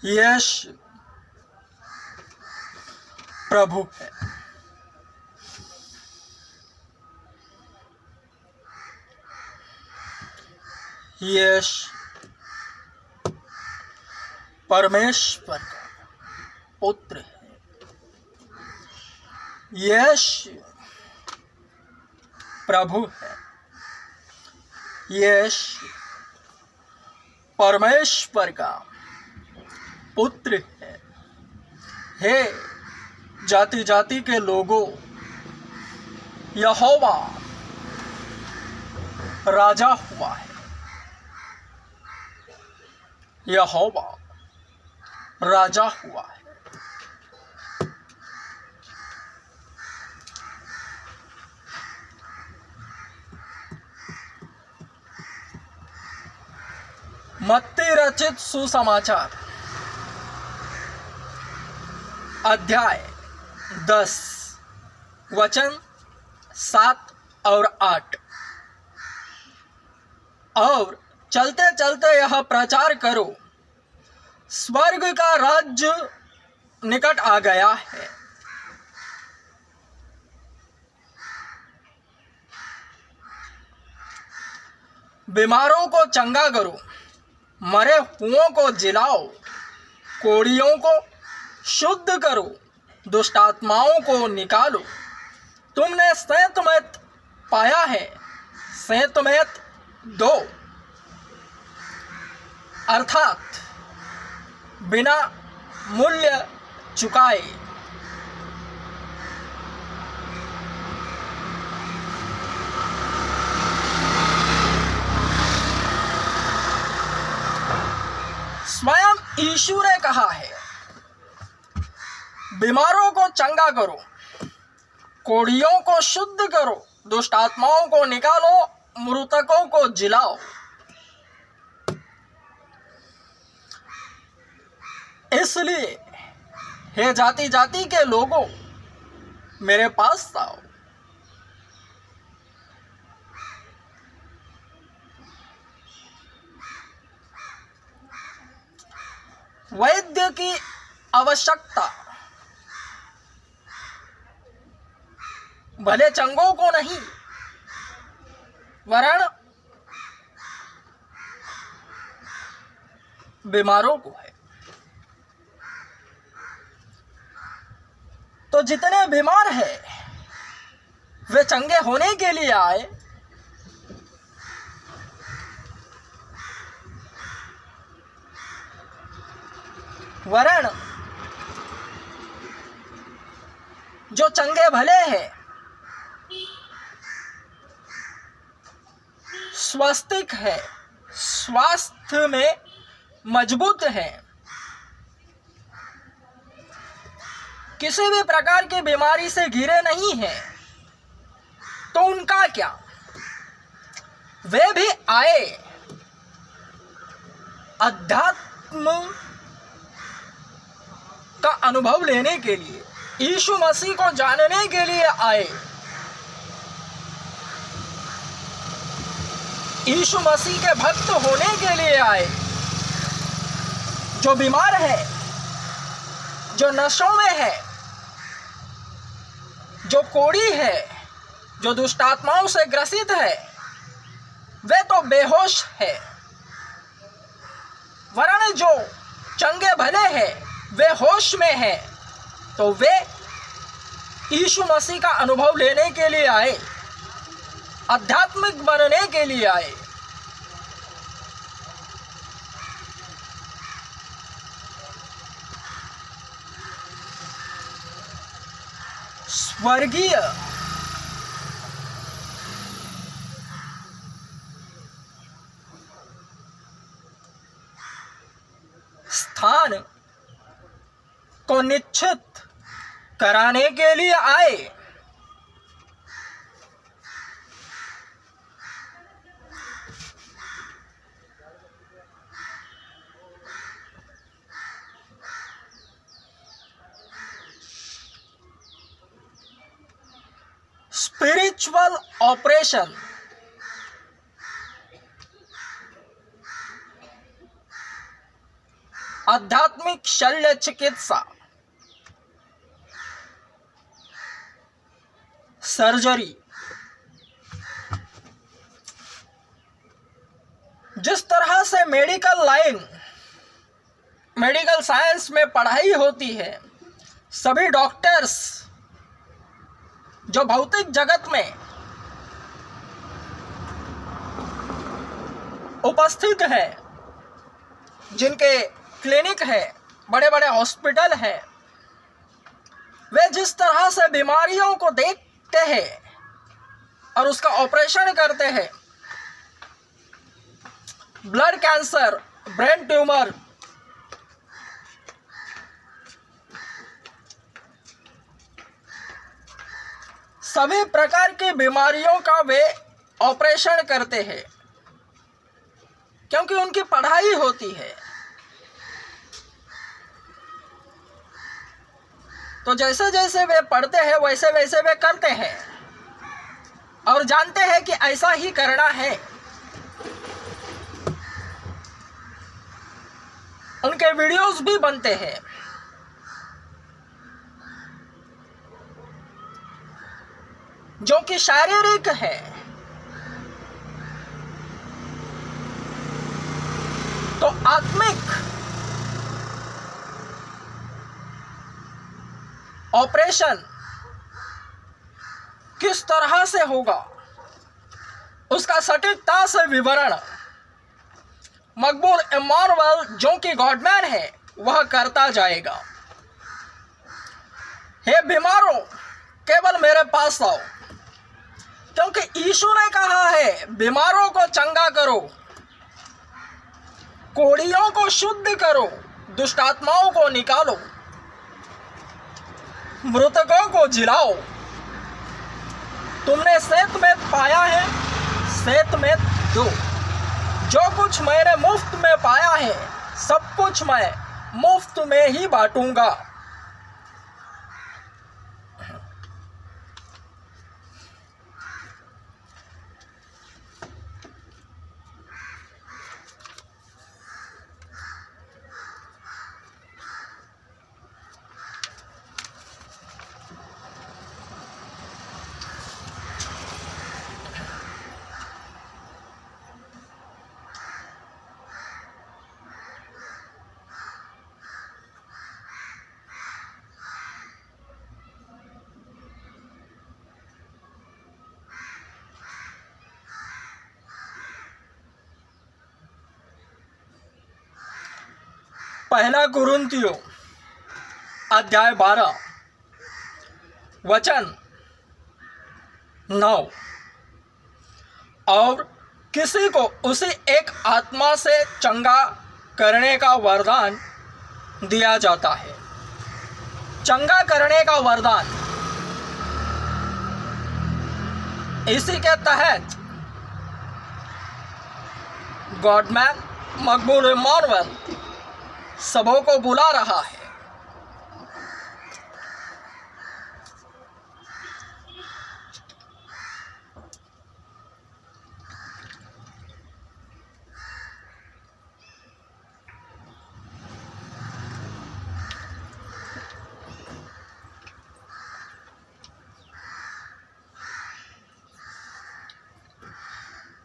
यश प्रभु है। यश परमेश्वर का पुत्र है। यश प्रभु है। यश परमेश्वर का पुत्र है। हे जाति जाति के लोगों, यहोवा राजा हुआ है। यहोवा राजा हुआ है। मत्ती रचित सुसमाचार अध्याय 10 वचन 7 और 8। और चलते चलते यह प्रचार करो, स्वर्ग का राज्य निकट आ गया है। बीमारों को चंगा करो, मरे हुओं को जिलाओ, कोढ़ियों को शुद्ध करो, दुष्ट आत्माओं को निकालो। तुमने सेंतमेत पाया है, सेंतमेत दो, अर्थात बिना मूल्य चुकाए। स्वयं यीशु ने कहा है, बीमारों को चंगा करो, कोढ़ियों को शुद्ध करो, दुष्ट आत्माओं को निकालो, मृतकों को जिलाओ। इसलिए हे जाति जाति के लोगों, मेरे पास आओ। वैद्य की आवश्यकता भले चंगों को नहीं, वरन बीमारों को है। तो जितने बीमार हैं वे चंगे होने के लिए आए, वरन जो चंगे भले हैं, स्वस्थिक है, स्वास्थ्य में मजबूत है, किसी भी प्रकार की बीमारी से घिरे नहीं है, तो उनका क्या? वे भी आए अध्यात्म का अनुभव लेने के लिए, यीशु मसीह को जानने के लिए आए। यीशु मसीह के भक्त होने के लिए आए। जो बीमार है, जो नशों में है, जो कोढ़ी है, जो दुष्ट आत्माओं से ग्रसित है, वे तो बेहोश है, वरन जो चंगे भले हैं वे होश में हैं, तो वे यीशु मसीह का अनुभव लेने के लिए आए, आध्यात्मिक बनने के लिए आए। स्वर्गीय स्थान को निश्चित कराने के लिए आए। स्पिरिचुअल ऑपरेशन आध्यात्मिक शल्य चिकित्सा, सर्जरी। जिस तरह से मेडिकल साइंस में पढ़ाई होती है, सभी डॉक्टर्स जो भौतिक जगत में उपस्थित है, जिनके क्लिनिक है, बड़े बड़े हॉस्पिटल है, वे जिस तरह से बीमारियों को देखते हैं और उसका ऑपरेशन करते हैं, ब्लड कैंसर, ब्रेन ट्यूमर, सभी प्रकार की बीमारियों का वे ऑपरेशन करते हैं, क्योंकि उनकी पढ़ाई होती है। तो जैसे जैसे वे पढ़ते हैं वैसे वैसे वे करते हैं और जानते हैं कि ऐसा ही करना है। उनके वीडियोस भी बनते हैं। जो कि शारीरिक है, तो आत्मिक ऑपरेशन किस तरह से होगा, उसका सटीकता से विवरण मकबूल इम्मानुएल, जो कि गॉडमैन है, वह करता जाएगा। हे बीमारों, केवल मेरे पास आओ, क्योंकि यीशु ने कहा है, बीमारों को चंगा करो, कोढ़ियों को शुद्ध करो, दुष्ट आत्माओं को निकालो, मृतकों को जिलाओ। तुमने सेत में पाया है, सेत में दो। जो कुछ मैंने मुफ्त में पाया है, सब कुछ मैं मुफ्त में ही बांटूंगा। पहला कुरिन्थियों अध्याय 12 वचन 9। और किसी को उसी एक आत्मा से चंगा करने का वरदान दिया जाता है। चंगा करने का वरदान, इसी के तहत गॉडमैन मकबूल इम्मानुएल सबों को बुला रहा है।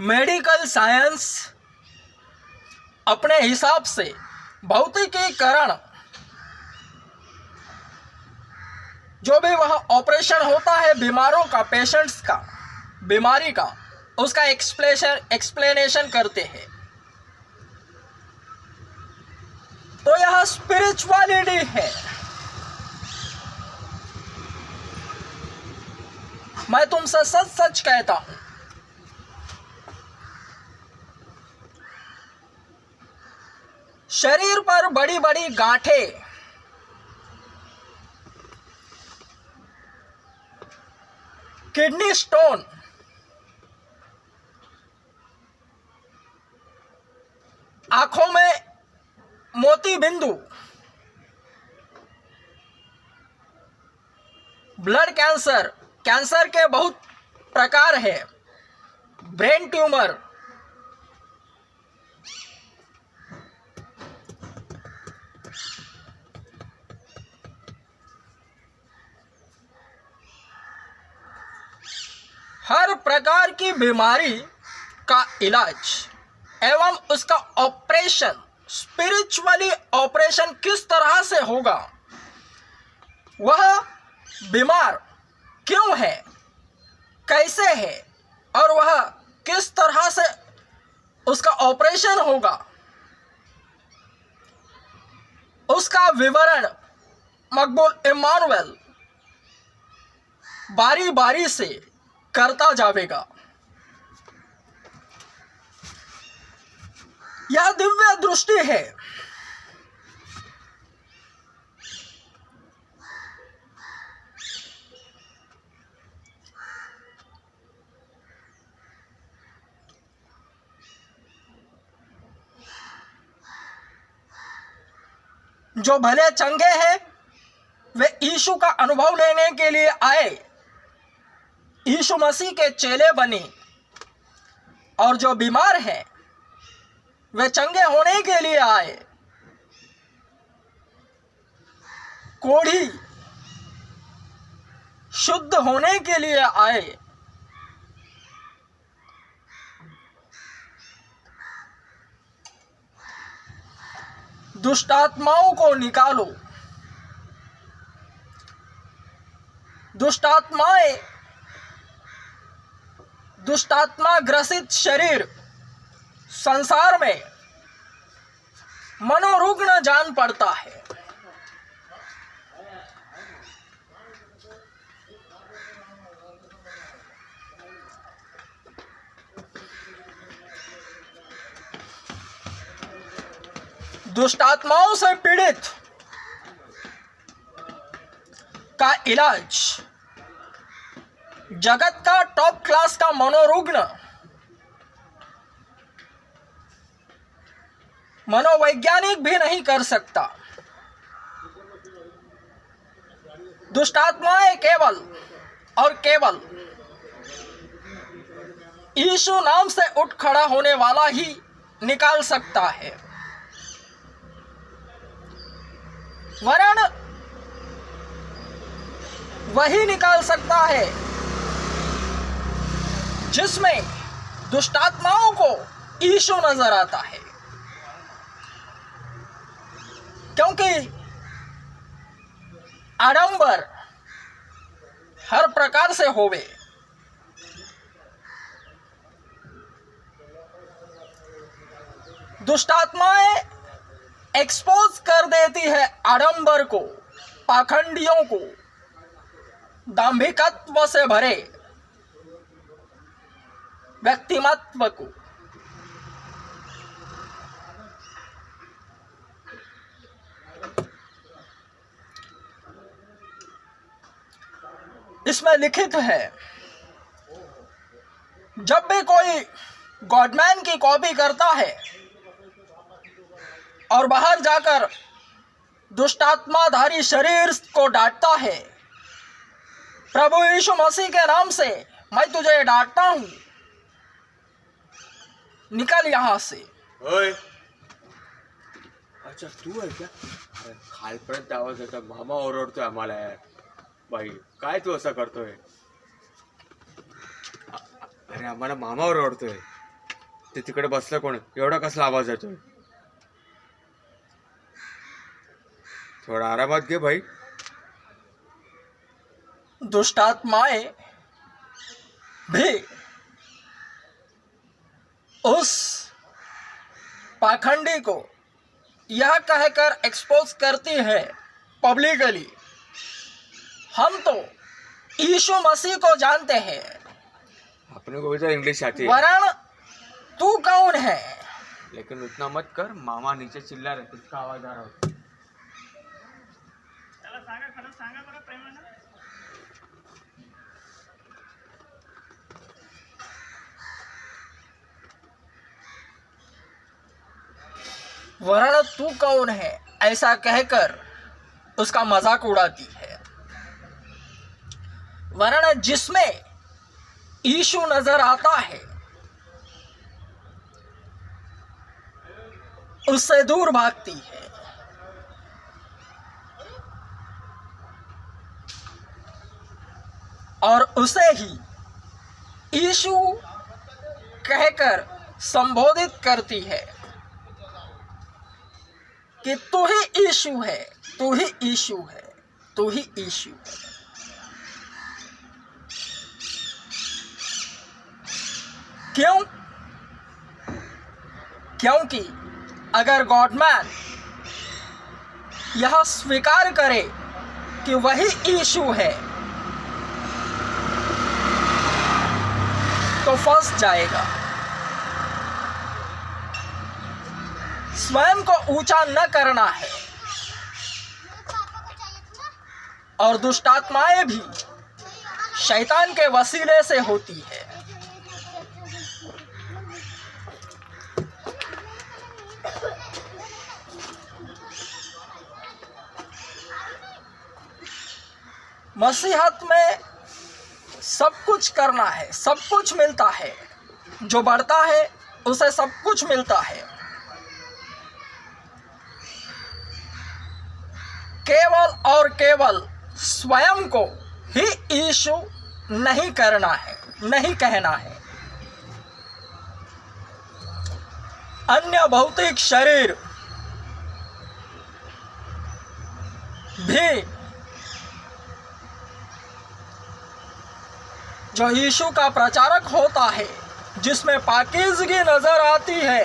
मेडिकल साइंस अपने हिसाब से भौतिकीकरण, जो भी वह ऑपरेशन होता है बीमारों का, पेशेंट्स का, बीमारी का, उसका एक्सप्लेनेशन करते हैं। तो यह स्पिरिचुअलिटी है। मैं तुमसे सच सच कहता हूं, शरीर पर बड़ी बड़ी गांठें, किडनी स्टोन, आंखों में मोती बिंदु, ब्लड कैंसर, कैंसर के बहुत प्रकार है, ब्रेन ट्यूमर, हर प्रकार की बीमारी का इलाज एवं उसका ऑपरेशन, स्पिरिचुअली ऑपरेशन किस तरह से होगा, वह बीमार क्यों है, कैसे है और वह किस तरह से उसका ऑपरेशन होगा, उसका विवरण मकबूल इमानुएल बारी बारी से करता जाएगा। यह दिव्य दृष्टि है। जो भले चंगे हैं वे यीशु का अनुभव लेने के लिए आए, यीशु मसीह के चेले बने, और जो बीमार हैं वे चंगे होने के लिए आए, कोढ़ी शुद्ध होने के लिए आए। दुष्टात्माओं को निकालो। दुष्टात्मा ग्रसित शरीर संसार में मनोरुग्ण जान पड़ता है। दुष्टात्माओं से पीड़ित का इलाज जगत का टॉप क्लास का मनोरुग्ण, मनोवैज्ञानिक भी नहीं कर सकता। दुष्टात्माएं केवल और केवल यीशु नाम से उठ खड़ा होने वाला ही निकाल सकता है, वरन वही निकाल सकता है जिसमें दुष्टात्माओं को यीशु नजर आता है। क्योंकि आडंबर हर प्रकार से होवे, दुष्टात्माएं एक्सपोज कर देती है आडंबर को, पाखंडियों को, दांभिकत्व से भरे व्यक्तिमत्व को। इसमें लिखित है, जब भी कोई गॉडमैन की कॉपी करता है और बाहर जाकर दुष्टात्माधारी शरीर को डांटता है, प्रभु यीशु मसीह के नाम से मैं तुझे डांटता हूं, निकल यहां से। ओए, अच्छा तू आहे क्या? अरे खालपर्यंत आवाज येतो, मामा ओरडतोय आम्हाला यार. बाई काय तू असं करतोय? अरे आम्हाला मामा ओरडतोय. ते तिकडे बसलं कोण? एवढा कसला आवाज येतोय? थोड़ा आरामात घे भाई. दुष्टात्माएं भी उस पाखंडी को यह कहकर एक्सपोज करती है पब्लिकली, हम तो यीशु मसीह को जानते हैं, अपने को भी तो इंग्लिश आती है, वरन तू कौन है? लेकिन उतना मत कर, मामा नीचे चिल्ला रहे, किसका आवाज आ रहा हो. वरन तू कौन है ऐसा कहकर उसका मजाक उड़ाती है। वरन जिसमें यीशु नजर आता है उससे दूर भागती है। और उसे ही यीशु कहकर संबोधित करती है कि तू ही यीशु है, तू ही यीशु है, तू ही यीशु है। क्यों? क्योंकि अगर गॉडमैन यह स्वीकार करे कि वही यीशु है तो फंस जाएगा। स्वयं को ऊंचा न करना है और दुष्टात्माएं भी शैतान के वसीले से होती है। मसीहत में सब कुछ करना है, सब कुछ मिलता है। जो बढ़ता है उसे सब कुछ मिलता है। केवल और केवल स्वयं को ही यीशु नहीं करना है, नहीं कहना है। अन्य भौतिक शरीर भी जो यीशु का प्रचारक होता है, जिसमें पाकीज़गी नजर आती है,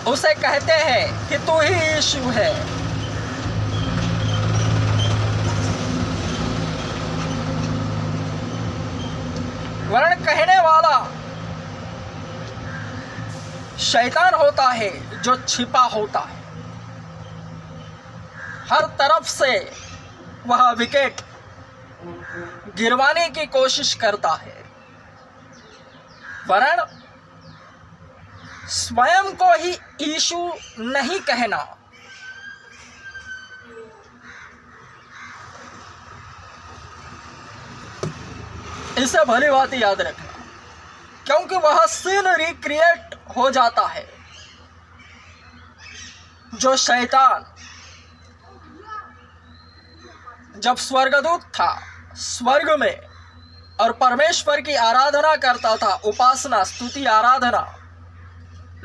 उसे कहते हैं कि तू ही यीशु है। वर्ण कहने वाला शैतान होता है जो छिपा होता है। हर तरफ से वह विकेट गिरवाने की कोशिश करता है। वरण स्वयं को ही यीशु नहीं कहना। इसे भली बात याद रखना, क्योंकि वह सीन रिक्रिएट हो जाता है जो शैतान जब स्वर्गदूत था, स्वर्ग में और परमेश्वर की आराधना करता था, उपासना, स्तुति, आराधना,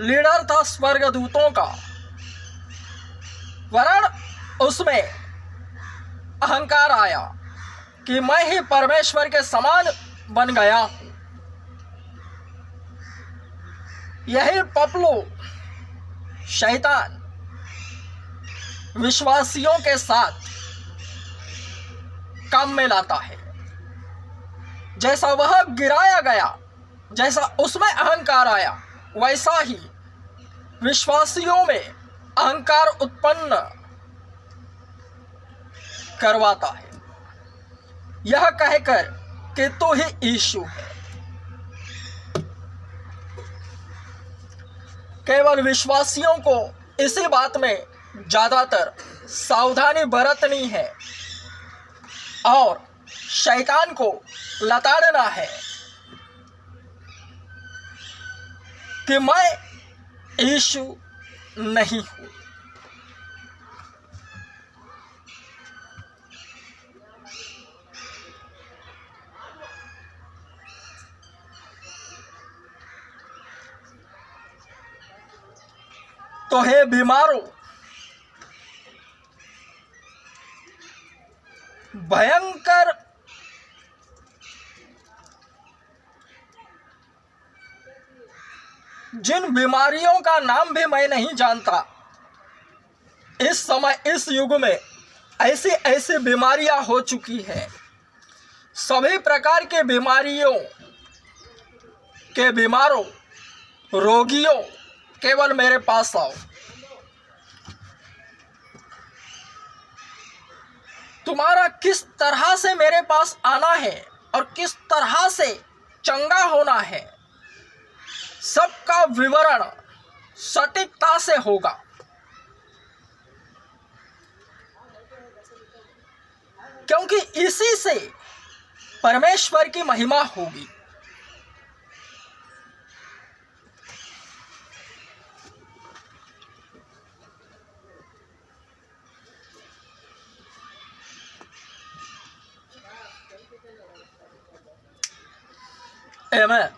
लीडर था स्वर्गदूतों का। वरण उसमें अहंकार आया कि मैं ही परमेश्वर के समान बन गया हूं। यही पपलू शैतान विश्वासियों के साथ काम में लाता है। जैसा वह गिराया गया, जैसा उसमें अहंकार आया, वैसा ही विश्वासियों में अहंकार उत्पन्न करवाता है, यह कहकर कि तू ही यीशु है। केवल विश्वासियों को इसी बात में ज्यादातर सावधानी बरतनी है और शैतान को लताड़ना है कि मैं यीशु नहीं हूं। तो हे बीमारों, भयंकर जिन बीमारियों का नाम भी मैं नहीं जानता, इस समय इस युग में ऐसी ऐसी बीमारियां हो चुकी हैं। सभी प्रकार के बीमारियों के बीमारों, रोगियों, केवल मेरे पास आओ। तुम्हारा किस तरह से मेरे पास आना है और किस तरह से चंगा होना है, सबका विवरण सटीकता से होगा। क्योंकि इसी से परमेश्वर की महिमा होगी। Amen.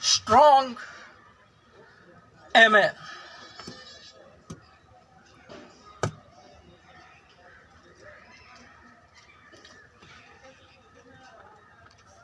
Strong. Amen.